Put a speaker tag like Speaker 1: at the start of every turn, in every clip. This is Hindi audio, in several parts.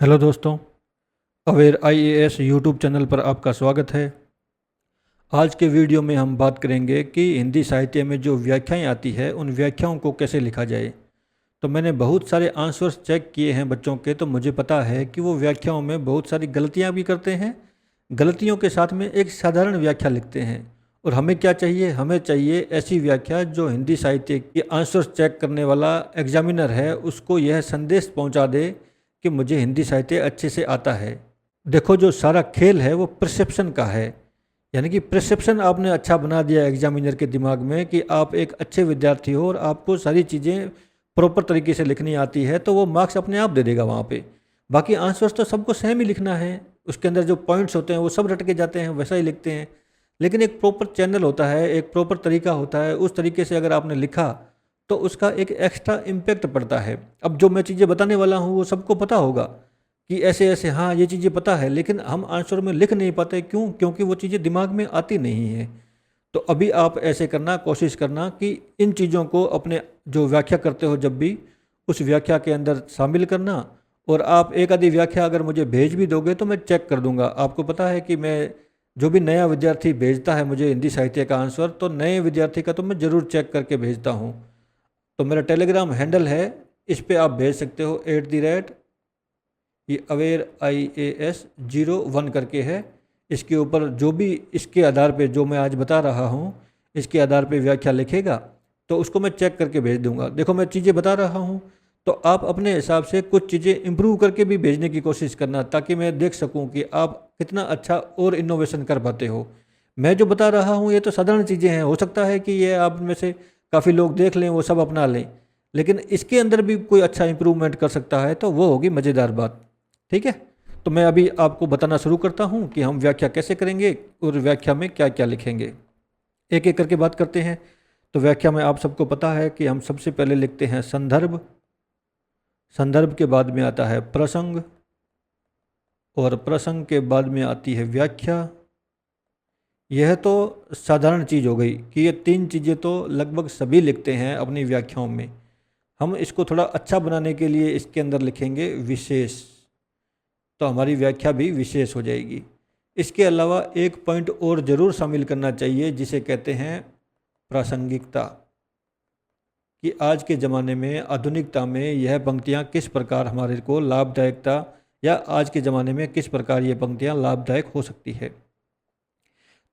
Speaker 1: हेलो दोस्तों, अवेयर आईएएस यूट्यूब चैनल पर आपका स्वागत है। आज के वीडियो में हम बात करेंगे कि हिंदी साहित्य में जो व्याख्याएं आती है उन व्याख्याओं को कैसे लिखा जाए। तो मैंने बहुत सारे आंसर्स चेक किए हैं बच्चों के, तो मुझे पता है कि वो व्याख्याओं में बहुत सारी गलतियां भी करते हैं। गलतियों के साथ में एक साधारण व्याख्या लिखते हैं। और हमें क्या चाहिए? हमें चाहिए ऐसी व्याख्या जो हिंदी साहित्य के आंसर्स चेक करने वाला एग्जामिनर है उसको यह संदेश पहुंचा दे कि मुझे हिंदी साहित्य अच्छे से आता है। देखो, जो सारा खेल है वो परसेप्शन का है। यानी कि परसेप्शन आपने अच्छा बना दिया एग्जामिनर के दिमाग में कि आप एक अच्छे विद्यार्थी हो और आपको सारी चीज़ें प्रॉपर तरीके से लिखनी आती है, तो वो मार्क्स अपने आप दे देगा वहाँ पे। बाकी आंसर्स तो सबको सेम ही लिखना है, उसके अंदर जो पॉइंट्स होते हैं वो सब रट के जाते हैं, वैसा ही लिखते हैं। लेकिन एक प्रॉपर चैनल होता है, एक प्रॉपर तरीका होता है, उस तरीके से अगर आपने लिखा तो उसका एक एक्स्ट्रा इम्पैक्ट पड़ता है। अब जो मैं चीज़ें बताने वाला हूँ वो सबको पता होगा कि ऐसे ऐसे, हाँ ये चीज़ें पता है, लेकिन हम आंसर में लिख नहीं पाते। क्यों? क्योंकि वो चीज़ें दिमाग में आती नहीं है। तो अभी आप ऐसे करना, कोशिश करना कि इन चीज़ों को अपने जो व्याख्या करते हो जब भी उस व्याख्या के अंदर शामिल करना। और आप एक आधी व्याख्या अगर मुझे भेज भी दोगे तो मैं चेक कर दूंगा। आपको पता है कि मैं जो भी नया विद्यार्थी भेजता है मुझे हिंदी साहित्य का आंसर, तो नए विद्यार्थी का तो मैं ज़रूर चेक करके भेजता हूँ। तो मेरा टेलीग्राम हैंडल है, इस पे आप भेज सकते हो @ ये अवेयर IAS 01 करके है। इसके ऊपर जो भी इसके आधार पे जो मैं आज बता रहा हूँ इसके आधार पे व्याख्या लिखेगा तो उसको मैं चेक करके भेज दूंगा। देखो, मैं चीज़ें बता रहा हूँ तो आप अपने हिसाब से कुछ चीज़ें इम्प्रूव करके भी भेजने की कोशिश करना, ताकि मैं देख सकूँ कि आप कितना अच्छा और इनोवेशन कर पाते हो। मैं जो बता रहा हूँ ये तो साधारण चीज़ें हैं, हो सकता है कि ये आप में से काफ़ी लोग देख लें, वो सब अपना लें, लेकिन इसके अंदर भी कोई अच्छा इंप्रूवमेंट कर सकता है तो वो होगी मज़ेदार बात। ठीक है, तो मैं अभी आपको बताना शुरू करता हूँ कि हम व्याख्या कैसे करेंगे और व्याख्या में क्या क्या लिखेंगे। एक एक करके बात करते हैं। तो व्याख्या में आप सबको पता है कि हम सबसे पहले लिखते हैं संदर्भ। संदर्भ के बाद में आता है प्रसंग, और प्रसंग के बाद में आती है व्याख्या। यह तो साधारण चीज़ हो गई कि ये तीन चीज़ें तो लगभग सभी लिखते हैं अपनी व्याख्याओं में। हम इसको थोड़ा अच्छा बनाने के लिए इसके अंदर लिखेंगे विशेष, तो हमारी व्याख्या भी विशेष हो जाएगी। इसके अलावा एक पॉइंट और ज़रूर शामिल करना चाहिए जिसे कहते हैं प्रासंगिकता, कि आज के ज़माने में आधुनिकता में यह पंक्तियाँ किस प्रकार हमारे को लाभदायकता, या आज के ज़माने में किस प्रकार ये पंक्तियाँ लाभदायक हो सकती है।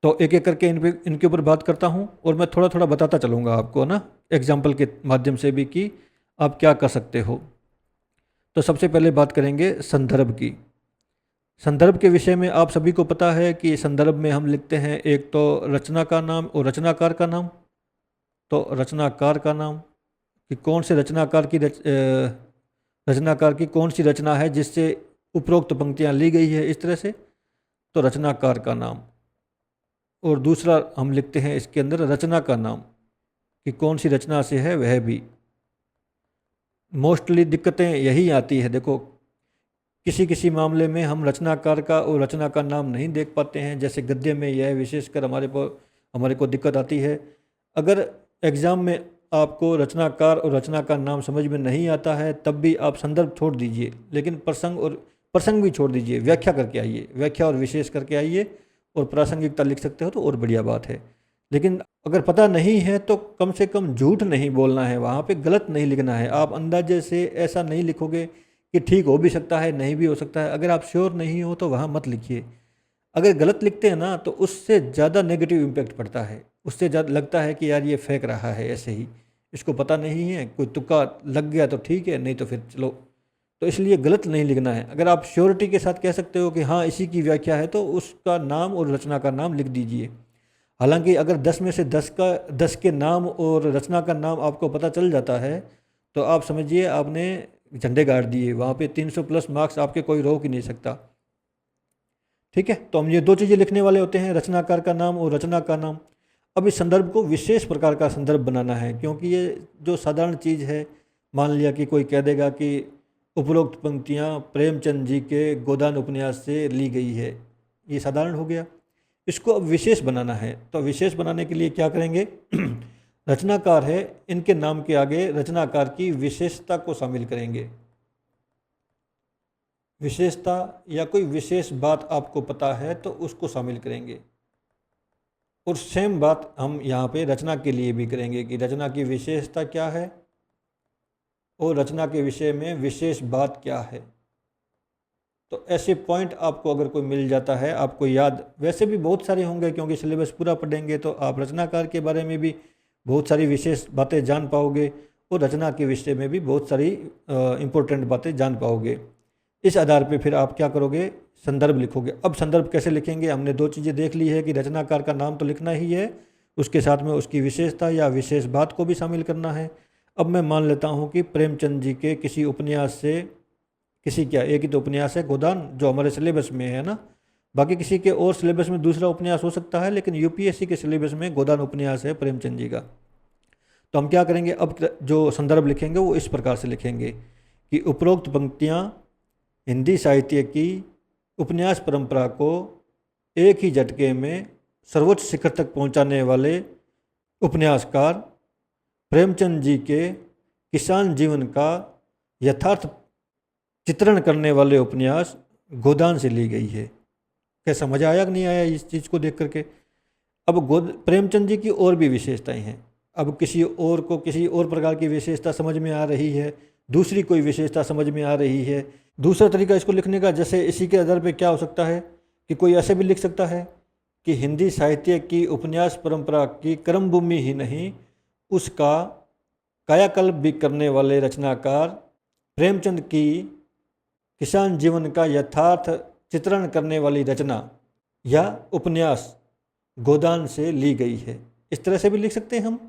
Speaker 1: तो एक एक करके इनके ऊपर बात करता हूँ और मैं थोड़ा थोड़ा बताता चलूँगा आपको ना, एग्जाम्पल के माध्यम से भी कि आप क्या कर सकते हो। तो सबसे पहले बात करेंगे संदर्भ की। संदर्भ के विषय में आप सभी को पता है कि संदर्भ में हम लिखते हैं एक तो रचना का नाम और रचनाकार का नाम। तो रचनाकार का नाम कि कौन से रचनाकार की कौन सी रचना है जिससे उपरोक्त पंक्तियाँ ली गई है इस तरह से, तो रचनाकार का नाम। और दूसरा हम लिखते हैं इसके अंदर रचना का नाम कि कौन सी रचना से है वह भी। मोस्टली दिक्कतें यही आती है। देखो, किसी किसी मामले में हम रचनाकार का और रचना का नाम नहीं देख पाते हैं, जैसे गद्य में यह विशेषकर हमारे को दिक्कत आती है। अगर एग्ज़ाम में आपको रचनाकार और रचना का नाम समझ में नहीं आता है तब भी आप संदर्भ छोड़ दीजिए, लेकिन प्रसंग भी छोड़ दीजिए, व्याख्या करके आइए, व्याख्या और विशेष करके आइए, और प्रासंगिकता लिख सकते हो तो और बढ़िया बात है। लेकिन अगर पता नहीं है तो कम से कम झूठ नहीं बोलना है, वहाँ पे गलत नहीं लिखना है। आप अंदाजे से ऐसा नहीं लिखोगे कि ठीक हो भी सकता है, नहीं भी हो सकता है। अगर आप श्योर नहीं हो तो वहाँ मत लिखिए। अगर गलत लिखते हैं ना तो उससे ज़्यादा नेगेटिव इम्पैक्ट पड़ता है, उससे ज़्यादा लगता है कि यार ये फेंक रहा है ऐसे ही, इसको पता नहीं है, कोई तुक्का लग गया तो ठीक है, नहीं तो फिर चलो। तो इसलिए गलत नहीं लिखना है। अगर आप श्योरिटी के साथ कह सकते हो कि हाँ इसी की व्याख्या है तो उसका नाम और रचना का नाम लिख दीजिए। हालांकि अगर 10 में से 10 के नाम और रचना का नाम आपको पता चल जाता है तो आप समझिए आपने झंडे गाड़ दिए, वहाँ पे 300 प्लस मार्क्स आपके कोई रोक ही नहीं सकता। ठीक है, तो हम ये दो चीज़ें लिखने वाले होते हैं, रचनाकार का नाम और रचना का नाम। अब इस संदर्भ को विशेष प्रकार का संदर्भ बनाना है, क्योंकि ये जो साधारण चीज़ है, मान लिया कि कोई कह देगा कि उपरोक्त पंक्तियाँ प्रेमचंद जी के गोदान उपन्यास से ली गई है, ये साधारण हो गया। इसको अब विशेष बनाना है, तो विशेष बनाने के लिए क्या करेंगे रचनाकार है, इनके नाम के आगे रचनाकार की विशेषता को शामिल करेंगे। विशेषता या कोई विशेष बात आपको पता है तो उसको शामिल करेंगे। और सेम बात हम यहाँ पे रचना के लिए भी करेंगे कि रचना की विशेषता क्या है और रचना के विषय में विशेष बात क्या है। तो ऐसे पॉइंट आपको अगर कोई मिल जाता है, आपको याद, वैसे भी बहुत सारे होंगे क्योंकि सिलेबस पूरा पढ़ेंगे तो आप रचनाकार के बारे में भी बहुत सारी विशेष बातें जान पाओगे और रचना के विषय में भी बहुत सारी इम्पोर्टेंट बातें जान पाओगे। इस आधार पे फिर आप क्या करोगे, संदर्भ लिखोगे। अब संदर्भ कैसे लिखेंगे, हमने दो चीज़ें देख ली है कि रचनाकार का नाम तो लिखना ही है, उसके साथ में उसकी विशेषता या विशेष बात को भी शामिल करना है। अब मैं मान लेता हूँ कि प्रेमचंद जी के किसी उपन्यास से, किसी क्या, एक ही तो उपन्यास है गोदान जो हमारे सिलेबस में है ना, बाकी किसी के और सिलेबस में दूसरा उपन्यास हो सकता है, लेकिन यूपीएससी के सिलेबस में गोदान उपन्यास है प्रेमचंद जी का। तो हम क्या करेंगे, अब जो संदर्भ लिखेंगे वो इस प्रकार से लिखेंगे कि उपरोक्त पंक्तियाँ हिंदी साहित्य की उपन्यास परंपरा को एक ही झटके में सर्वोच्च शिखर तक पहुंचाने वाले उपन्यासकार प्रेमचंद जी के किसान जीवन का यथार्थ चित्रण करने वाले उपन्यास गोदान से ली गई है। कैसा मजा आया कि नहीं आया इस चीज़ को देख करके। अब प्रेमचंद जी की और भी विशेषताएं हैं। अब किसी और को किसी और प्रकार की विशेषता समझ में आ रही है, दूसरी कोई विशेषता समझ में आ रही है। दूसरा तरीका इसको लिखने का, जैसे इसी के आधार पे क्या हो सकता है कि कोई ऐसे भी लिख सकता है कि हिंदी साहित्य की उपन्यास परंपरा की कर्मभूमि ही नहीं, उसका कायाकल्प भी करने वाले रचनाकार प्रेमचंद की किसान जीवन का यथार्थ चित्रण करने वाली रचना या उपन्यास गोदान से ली गई है। इस तरह से भी लिख सकते हैं हम।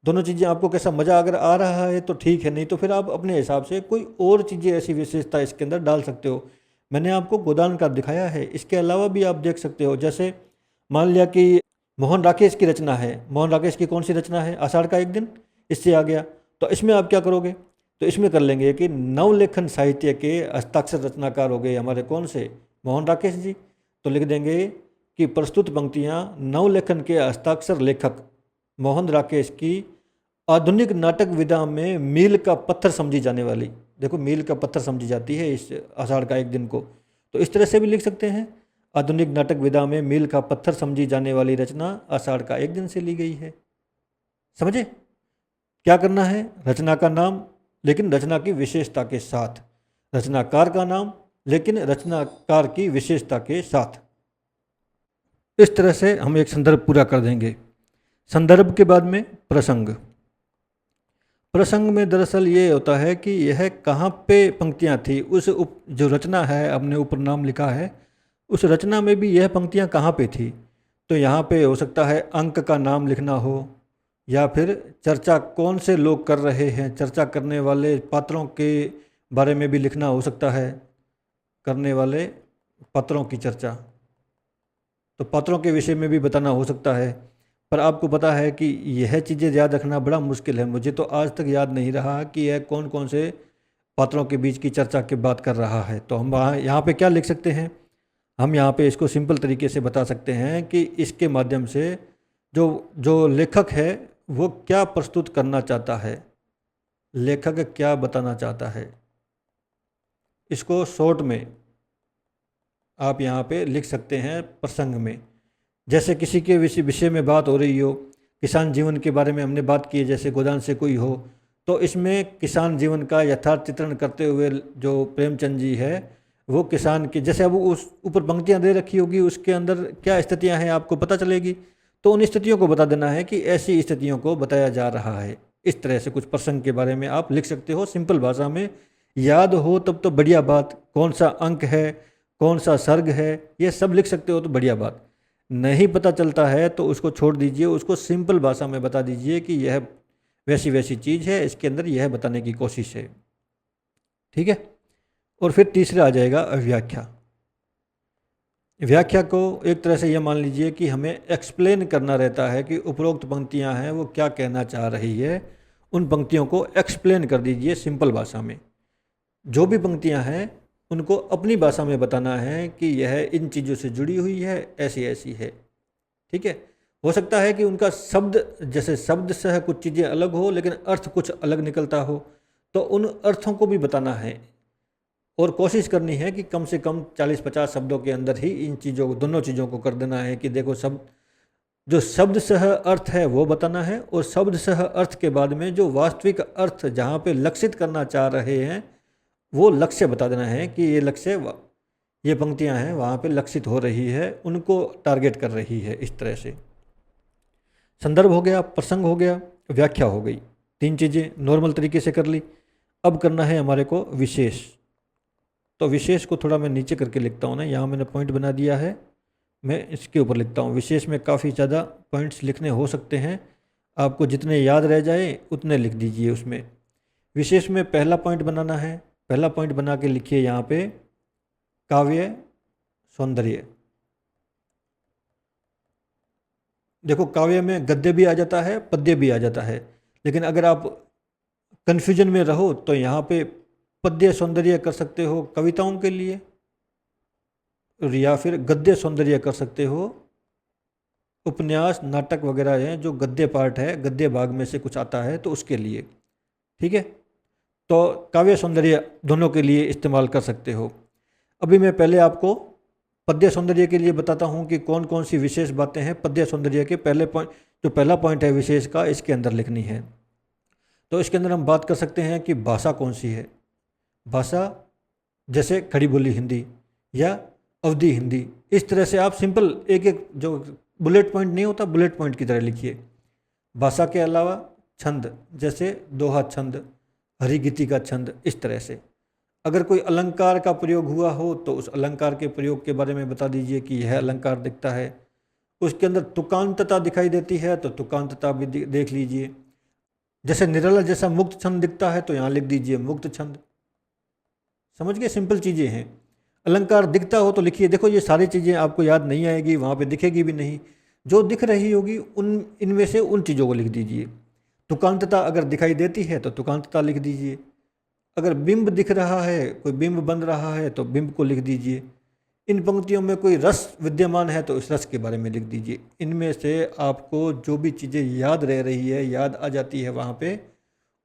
Speaker 1: दोनों चीज़ें आपको कैसा मज़ा अगर आ रहा है तो ठीक है, नहीं तो फिर आप अपने हिसाब से कोई और चीज़ें ऐसी विशेषता इसके अंदर डाल सकते हो। मैंने आपको गोदान का दिखाया है, इसके अलावा भी आप देख सकते हो। जैसे मान लिया कि मोहन राकेश की रचना है, मोहन राकेश की कौन सी रचना है, आषाढ़ का एक दिन, इससे आ गया। तो इसमें आप क्या करोगे, तो इसमें कर लेंगे कि नवलेखन साहित्य के हस्ताक्षर रचनाकार हो गए हमारे कौन से, मोहन राकेश जी। तो लिख देंगे कि प्रस्तुत पंक्तियाँ नवलेखन के हस्ताक्षर लेखक मोहन राकेश की आधुनिक नाटक विधा में मील का पत्थर समझी जाने वाली, देखो मील का पत्थर समझी जाती है इस आषाढ़ का एक दिन को, तो इस तरह से भी लिख सकते हैं। आधुनिक नाटक विधा में मील का पत्थर समझी जाने वाली रचना आषाढ़ का एक दिन से ली गई है। समझे क्या करना है, रचना का नाम लेकिन रचना की विशेषता के साथ, रचनाकार का नाम लेकिन रचनाकार की विशेषता के साथ। इस तरह से हम एक संदर्भ पूरा कर देंगे। संदर्भ के बाद में प्रसंग। प्रसंग में दरअसल ये होता है कि यह कहाँ पे पंक्तियाँ थी, उस जो रचना है, हमने ऊपर नाम लिखा है, उस रचना में भी यह पंक्तियाँ कहाँ पे थी। तो यहाँ पे हो सकता है अंक का नाम लिखना हो, या फिर चर्चा कौन से लोग कर रहे हैं, चर्चा करने वाले पात्रों के बारे में भी लिखना हो सकता है, करने वाले पात्रों की चर्चा, तो पात्रों के विषय में भी बताना हो सकता है। पर आपको पता है कि यह चीज़ें याद रखना बड़ा मुश्किल है। मुझे तो आज तक याद नहीं रहा कि यह कौन कौन से पात्रों के बीच की चर्चा की बात कर रहा है। तो हम यहाँ पे क्या लिख सकते हैं, हम यहाँ पे इसको सिंपल तरीके से बता सकते हैं कि इसके माध्यम से जो जो लेखक है वो क्या प्रस्तुत करना चाहता है, लेखक क्या बताना चाहता है, इसको शॉर्ट में आप यहाँ पे लिख सकते हैं प्रसंग में। जैसे किसी के विषय में बात हो रही हो, किसान जीवन के बारे में हमने बात की है, जैसे गोदान से कोई हो, तो इसमें किसान जीवन का यथार्थ चित्रण करते हुए जो प्रेमचंद जी है वो किसान के, जैसे अब उस ऊपर पंक्तियाँ दे रखी होगी, उसके अंदर क्या स्थितियाँ हैं आपको पता चलेगी, तो उन स्थितियों को बता देना है कि ऐसी स्थितियों को बताया जा रहा है। इस तरह से कुछ प्रसंग के बारे में आप लिख सकते हो सिंपल भाषा में। याद हो तब तो बढ़िया बात, कौन सा अंक है, कौन सा सर्ग है, ये सब लिख सकते हो तो बढ़िया बात। नहीं पता चलता है तो उसको छोड़ दीजिए, उसको सिंपल भाषा में बता दीजिए कि यह वैसी वैसी चीज़ है, इसके अंदर यह बताने की कोशिश है। ठीक है। और फिर तीसरा आ जाएगा व्याख्या। व्याख्या को एक तरह से यह मान लीजिए कि हमें एक्सप्लेन करना रहता है कि उपरोक्त पंक्तियां हैं वो क्या कहना चाह रही है, उन पंक्तियों को एक्सप्लेन कर दीजिए सिंपल भाषा में। जो भी पंक्तियां हैं उनको अपनी भाषा में बताना है कि यह इन चीज़ों से जुड़ी हुई है, ऐसी ऐसी है। ठीक है। हो सकता है कि उनका शब्द, जैसे शब्द से कुछ चीज़ें अलग हो लेकिन अर्थ कुछ अलग निकलता हो, तो उन अर्थों को भी बताना है। और कोशिश करनी है कि कम से कम 40-50 शब्दों के अंदर ही इन चीज़ों को, दोनों चीज़ों को कर देना है कि देखो जो शब्द सह अर्थ है वो बताना है, और शब्द सह अर्थ के बाद में जो वास्तविक अर्थ जहाँ पे लक्षित करना चाह रहे हैं वो लक्ष्य बता देना है कि ये पंक्तियाँ हैं वहाँ पे लक्षित हो रही है, उनको टारगेट कर रही है। इस तरह से संदर्भ हो गया, प्रसंग हो गया, व्याख्या हो गई, 3 चीज़ें नॉर्मल तरीके से कर ली। अब करना है हमारे को विशेष। तो विशेष को थोड़ा मैं नीचे करके लिखता हूँ ना, यहाँ मैंने पॉइंट बना दिया है, मैं इसके ऊपर लिखता हूँ। विशेष में काफ़ी ज़्यादा पॉइंट्स लिखने हो सकते हैं, आपको जितने याद रह जाए उतने लिख दीजिए उसमें। विशेष में पहला पॉइंट बनाना है, पहला पॉइंट बना के लिखिए यहाँ पे काव्य सौंदर्य। देखो काव्य में गद्य भी आ जाता है, पद्य भी आ जाता है, लेकिन अगर आप कन्फ्यूजन में रहो तो यहाँ पे पद्य सौंदर्य कर सकते हो कविताओं के लिए, या फिर गद्य सौंदर्य कर सकते हो उपन्यास नाटक वगैरह हैं जो गद्य पार्ट है, गद्य भाग में से कुछ आता है तो उसके लिए। ठीक है, तो काव्य सौंदर्य दोनों के लिए इस्तेमाल कर सकते हो। अभी मैं पहले आपको पद्य सौंदर्य के लिए बताता हूँ कि कौन कौन सी विशेष बातें हैं पद्य सौंदर्य के पहले पॉइंट, जो पहला पॉइंट है विशेष का, इसके अंदर लिखनी है। तो इसके अंदर हम बात कर सकते हैं कि भाषा कौन सी है। भाषा जैसे खड़ी बोली हिंदी या अवधी हिंदी, इस तरह से आप सिंपल एक एक जो बुलेट पॉइंट नहीं होता, बुलेट पॉइंट की तरह लिखिए। भाषा के अलावा छंद, जैसे दोहा छंद, हरिगीति का छंद, इस तरह से। अगर कोई अलंकार का प्रयोग हुआ हो तो उस अलंकार के प्रयोग के बारे में बता दीजिए कि यह अलंकार दिखता है। उसके अंदर तुकांतता दिखाई देती है तो तुकांतता भी देख लीजिए। जैसे निराला जैसा मुक्त छंद दिखता है तो यहाँ लिख दीजिए मुक्त छंद। समझ गए, सिंपल चीज़ें हैं। अलंकार दिखता हो तो लिखिए। देखो ये सारी चीज़ें आपको याद नहीं आएगी, वहाँ पे दिखेगी भी नहीं, जो दिख रही होगी इनमें से उन चीज़ों को लिख दीजिए। तुकांतता अगर दिखाई देती है तो तुकांतता लिख दीजिए। अगर बिंब दिख रहा है, कोई बिंब बन रहा है तो बिंब को लिख दीजिए। इन पंक्तियों में कोई रस विद्यमान है तो इस रस के बारे में लिख दीजिए। इनमें से आपको जो भी चीज़ें याद रह रही है, याद आ जाती है वहाँ पे,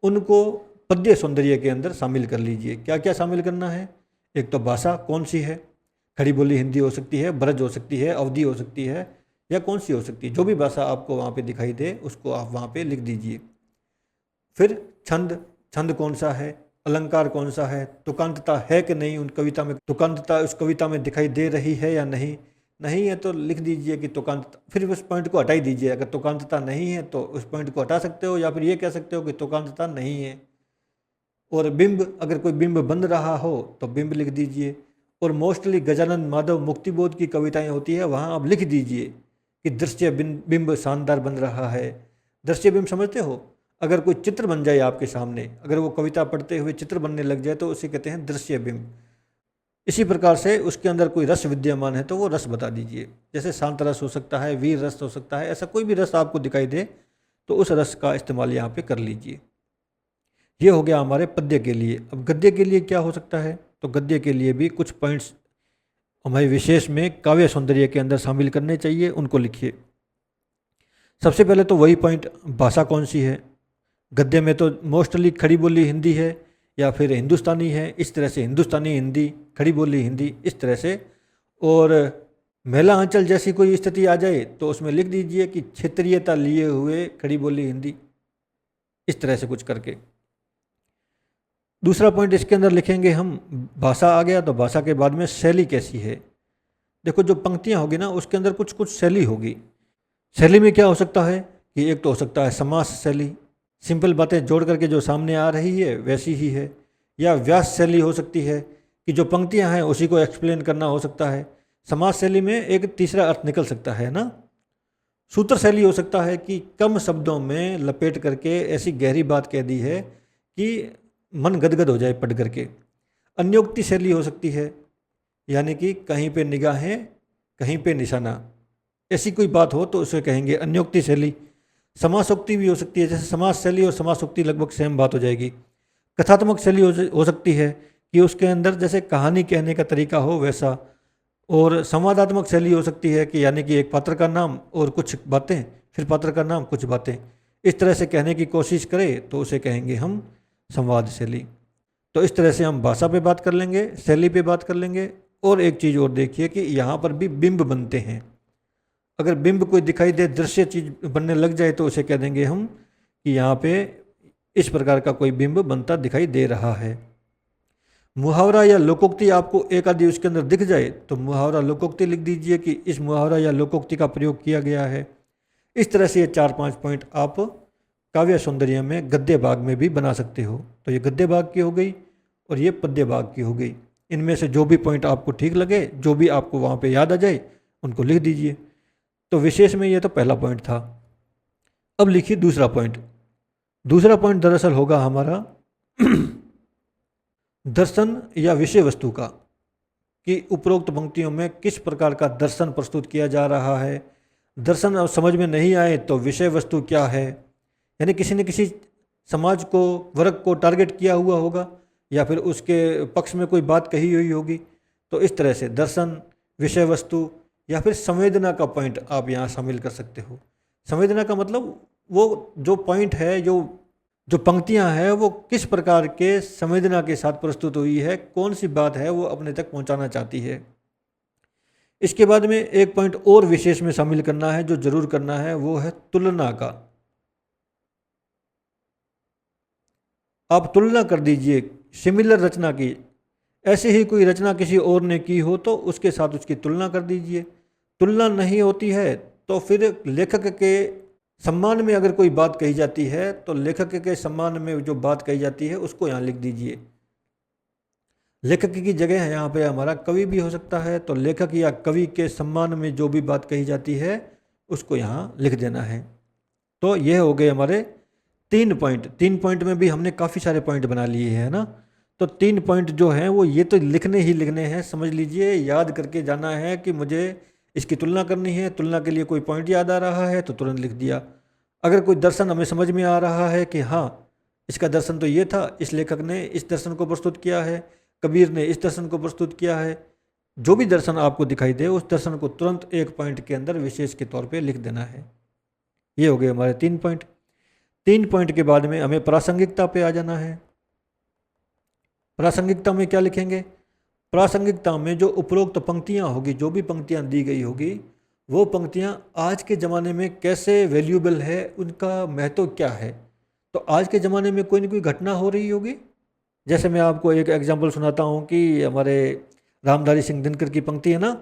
Speaker 1: उनको पद्य सौंदर्य के अंदर शामिल कर लीजिए। क्या क्या शामिल करना है? एक तो भाषा कौन सी है, खड़ी बोली हिंदी हो सकती है, ब्रज हो सकती है, अवधी हो सकती है, या कौन सी हो सकती है, जो भी भाषा आपको वहाँ पे दिखाई दे उसको आप वहाँ पे लिख दीजिए। फिर छंद, छंद कौन सा है, अलंकार कौन सा है, तुकांतता है कि नहीं उन कविता में, तुकांतता उस कविता में दिखाई दे रही है या नहीं, नहीं है तो लिख दीजिए कि तुकांतता। फिर उस पॉइंट को हटा ही दीजिए। अगर तुकांतता नहीं है तो उस पॉइंट को हटा सकते हो, या फिर ये कह सकते हो कि तुकांतता नहीं है। और बिंब, अगर कोई बिंब बन रहा हो तो बिंब लिख दीजिए। और मोस्टली गजानन माधव मुक्तिबोध की कविताएं होती है, वहाँ आप लिख दीजिए कि दृश्य बिंब शानदार बन रहा है। दृश्य बिंब समझते हो? अगर कोई चित्र बन जाए आपके सामने, अगर वो कविता पढ़ते हुए चित्र बनने लग जाए तो उसे कहते हैं दृश्य बिंब। इसी प्रकार से उसके अंदर कोई रस विद्यमान है तो वो रस बता दीजिए। जैसे शांत रस हो सकता है, वीर रस हो सकता है, ऐसा कोई भी रस आपको दिखाई दे तो उस रस का इस्तेमाल यहाँ पे कर लीजिए। ये हो गया हमारे पद्य के लिए। अब गद्य के लिए क्या हो सकता है? तो गद्य के लिए भी कुछ पॉइंट्स हमारे विशेष में काव्य सौंदर्य के अंदर शामिल करने चाहिए, उनको लिखिए। सबसे पहले तो वही पॉइंट, भाषा कौन सी है। गद्य में तो मोस्टली खड़ी बोली हिंदी है या फिर हिंदुस्तानी है, इस तरह से हिंदुस्तानी हिंदी, खड़ी बोली हिंदी, इस तरह से। और महिला आंचल जैसी कोई स्थिति आ जाए तो उसमें लिख दीजिए कि क्षेत्रीयता लिए हुए खड़ी बोली हिंदी, इस तरह से कुछ करके। दूसरा पॉइंट इसके अंदर लिखेंगे हम, भाषा आ गया तो भाषा के बाद में शैली कैसी है। देखो जो पंक्तियाँ होगी ना उसके अंदर कुछ कुछ शैली होगी। शैली में क्या हो सकता है कि एक तो हो सकता है समास शैली, सिंपल बातें जोड़ करके जो सामने आ रही है वैसी ही है। या व्यास शैली हो सकती है कि जो पंक्तियाँ हैं उसी को एक्सप्लेन करना हो सकता है। समास शैली में एक तीसरा अर्थ निकल सकता है ना। सूत्र शैली हो सकता है कि कम शब्दों में लपेट करके ऐसी गहरी बात कह दी है कि मन गदगद हो जाए पढ़ करके। अन्योक्ति शैली हो सकती है, यानी कि कहीं पे निगाहें कहीं पे निशाना, ऐसी कोई बात हो तो उसे कहेंगे अन्योक्ति शैली। समासोक्ति भी हो सकती है, जैसे समास शैली और समासोक्ति लगभग सेम बात हो जाएगी। कथात्मक शैली हो सकती है कि उसके अंदर जैसे कहानी कहने का तरीका हो वैसा। और संवादात्मक शैली हो सकती है कि यानी कि एक पात्र का नाम और कुछ बातें, फिर पात्र का नाम कुछ बातें, इस तरह से कहने की कोशिश करे तो उसे कहेंगे हम संवाद शैली। तो इस तरह से हम भाषा पे बात कर लेंगे, शैली पे बात कर लेंगे। और एक चीज़ और देखिए कि यहाँ पर भी बिंब बनते हैं। अगर बिंब कोई दिखाई दे, दृश्य चीज बनने लग जाए, तो उसे कह देंगे हम कि यहाँ पे इस प्रकार का कोई बिंब बनता दिखाई दे रहा है। मुहावरा या लोकोक्ति आपको एक आदि उसके अंदर दिख जाए तो मुहावरा लोकोक्ति लिख दीजिए कि इस मुहावरा या लोकोक्ति का प्रयोग किया गया है। इस तरह से ये 4-5 पॉइंट आप काव्य सौंदर्य में गद्य भाग में भी बना सकते हो। तो ये गद्य भाग की हो गई और ये पद्य भाग की हो गई। इनमें से जो भी पॉइंट आपको ठीक लगे, जो भी आपको वहाँ पे याद आ जाए, उनको लिख दीजिए। तो विशेष में ये तो पहला पॉइंट था। अब लिखिए दूसरा पॉइंट। दूसरा पॉइंट दरअसल होगा हमारा दर्शन या विषय वस्तु का, कि उपरोक्त पंक्तियों में किस प्रकार का दर्शन प्रस्तुत किया जा रहा है। दर्शन अब समझ में नहीं आए तो विषय वस्तु क्या है, यानी किसी न किसी समाज को, वर्ग को टारगेट किया हुआ होगा या फिर उसके पक्ष में कोई बात कही हुई होगी। तो इस तरह से दर्शन, विषय वस्तु या फिर संवेदना का पॉइंट आप यहाँ शामिल कर सकते हो। संवेदना का मतलब वो जो पॉइंट है, जो पंक्तियाँ हैं, वो किस प्रकार के संवेदना के साथ प्रस्तुत हुई है, कौन सी बात है वो अपने तक पहुँचाना चाहती है। इसके बाद में एक पॉइंट और विशेष में शामिल करना है, जो जरूर करना है, वो है तुलना का। आप तुलना कर दीजिए सिमिलर रचना की। ऐसी ही कोई रचना किसी और ने की हो तो उसके साथ उसकी तुलना कर दीजिए। तुलना नहीं होती है तो फिर लेखक के सम्मान में अगर कोई बात कही जाती है तो लेखक के सम्मान में जो बात कही जाती है उसको यहाँ लिख दीजिए। लेखक की जगह यहाँ पे हमारा कवि भी हो सकता है, तो लेखक या कवि के सम्मान में जो भी बात कही जाती है उसको यहाँ लिख देना है। तो ये हो गए हमारे 3 पॉइंट। 3 पॉइंट में भी हमने काफ़ी सारे पॉइंट बना लिए हैं ना। तो 3 पॉइंट जो हैं वो ये तो लिखने ही लिखने हैं, समझ लीजिए, याद करके जाना है कि मुझे इसकी तुलना करनी है। तुलना के लिए कोई पॉइंट याद आ रहा है तो तुरंत लिख दिया। अगर कोई दर्शन हमें समझ में आ रहा है कि हाँ इसका दर्शन तो ये था, इस लेखक ने इस दर्शन को प्रस्तुत किया है, कबीर ने इस दर्शन को प्रस्तुत किया है, जो भी दर्शन आपको दिखाई दे उस दर्शन को तुरंत एक पॉइंट के अंदर विशेष के तौर पे लिख देना है। ये हो गए हमारे 3 पॉइंट। 3 पॉइंट के बाद में हमें प्रासंगिकता पे आ जाना है। प्रासंगिकता में क्या लिखेंगे? प्रासंगिकता में जो उपरोक्त पंक्तियाँ होगी, जो भी पंक्तियाँ दी गई होगी, वो पंक्तियाँ आज के ज़माने में कैसे वैल्यूएबल है, उनका महत्व क्या है। तो आज के ज़माने में कोई ना कोई घटना हो रही होगी। जैसे मैं आपको एक एग्जांपल सुनाता हूँ कि हमारे रामधारी सिंह दिनकर की पंक्ति है ना,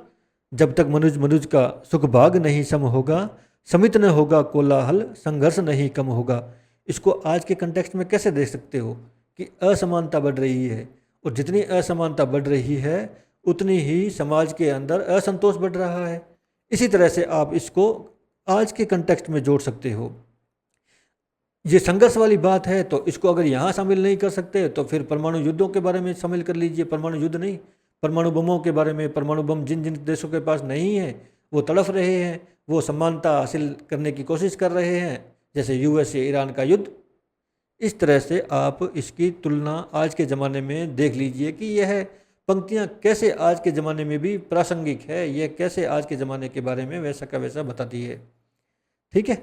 Speaker 1: जब तक मनुज मनुज का सुख भाग नहीं सम होगा, समित न होगा कोलाहल, संघर्ष नहीं कम होगा। इसको आज के कंटेक्स्ट में कैसे देख सकते हो कि असमानता बढ़ रही है, और जितनी असमानता बढ़ रही है उतनी ही समाज के अंदर असंतोष बढ़ रहा है। इसी तरह से आप इसको आज के कंटेक्स्ट में जोड़ सकते हो। ये संघर्ष वाली बात है तो इसको अगर यहाँ शामिल नहीं कर सकते तो फिर परमाणु युद्धों के बारे में शामिल कर लीजिए। परमाणु युद्ध नहीं, परमाणु बमों के बारे में। परमाणु बम जिन जिन देशों के पास नहीं है वो तड़फ रहे हैं, वो समानता हासिल करने की कोशिश कर रहे हैं, जैसे यूएस से ईरान का युद्ध। इस तरह से आप इसकी तुलना आज के ज़माने में देख लीजिए कि यह पंक्तियाँ कैसे आज के ज़माने में भी प्रासंगिक है, यह कैसे आज के ज़माने के बारे में वैसा का वैसा बताती है। ठीक है,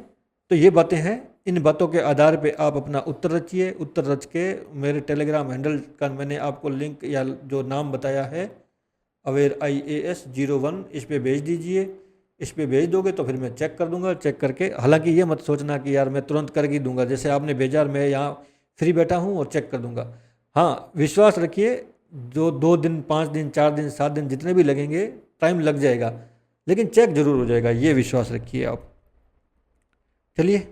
Speaker 1: तो ये बातें हैं। इन बातों के आधार पे आप अपना उत्तर रचिए। उत्तर रच के मेरे टेलीग्राम हैंडल का मैंने आपको लिंक या जो नाम बताया है अवेयर IAS 01, इस पर भेज दीजिए। इस पे भेज दोगे तो फिर मैं चेक कर दूंगा। चेक करके, हालांकि ये मत सोचना कि यार मैं तुरंत कर ही दूंगा, जैसे आपने भेजा मैं यहाँ फ्री बैठा हूँ और चेक कर दूंगा। हाँ, विश्वास रखिए, जो 2 दिन, 5 दिन, 4 दिन, 7 दिन जितने भी लगेंगे, टाइम लग जाएगा, लेकिन चेक जरूर हो जाएगा, ये विश्वास रखिए आप। चलिए।